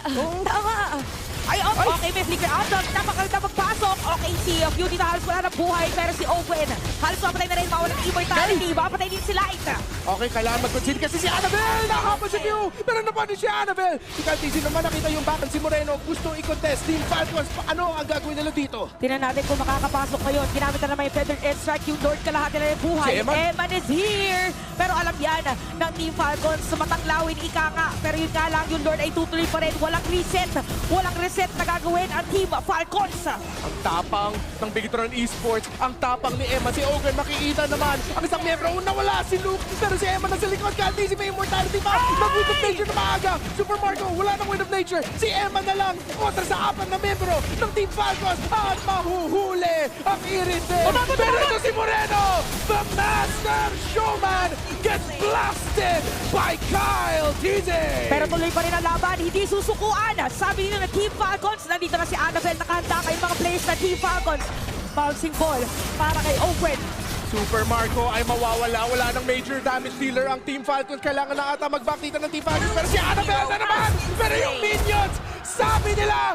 Tama. Ay, okay, may flicker out. Napakaganda magpasok. Okay, si Beauty na halos wala ng buhay. Pero si Owen, halos mapatay na rin mawalang immortality. Mapatay din si Light. Okay, kailangan mag-concede kasi si Annabelle! Nakakapa si Pew! Pero napanin si Annabelle! Si Caltisi naman nakita yung bakan si Moreno. Gusto i-contest. Team Falcons, ano ang gagawin nila dito? Tingnan natin kung makakapasok ngayon. Ginamit na naman yung Feather Edge Strike. Yung Lord kalahati na yung buhay. Si Eman. Eman is here! Pero alam yan ng Team Falcons. Matanglawin, ika nga. Pero yun nga lang, yung Lord ay tutuloy pa rin. Walang reset. Walang reset na gagawin ang Team Falcons. Ang tapang ng Bigatron Esports. Ang tapang ni Emma. Si Ogun makikita naman. Ang isang miyembro nawala si Luke. Pero si Emma nasa likod. Caltisi may immortality pa. Mag-Wind of Nature na maaga. Super Marco wala ng Wind of Nature. Si Emma na lang kontra sa apat na miyembro ng Team Falcons. At mahuhuli ang Irite. Pero ito si Moreno. The Master Showman gets blasted by Kyle Tizzy. Pero tuloy pa rin ang laban, hindi susukuan. Sabi nila ng Team Falcons, nandito na si Annabelle, nakahanda kayong mga players ng Team Falcons. Bouncing ball para kay Owen. Super Marco ay mawawala. Wala ng major damage dealer ang Team Falcons. Kailangan na ata mag-back dito ng Team Falcons. Pero si Annabelle na naman! Pero yung minions, sabi nila,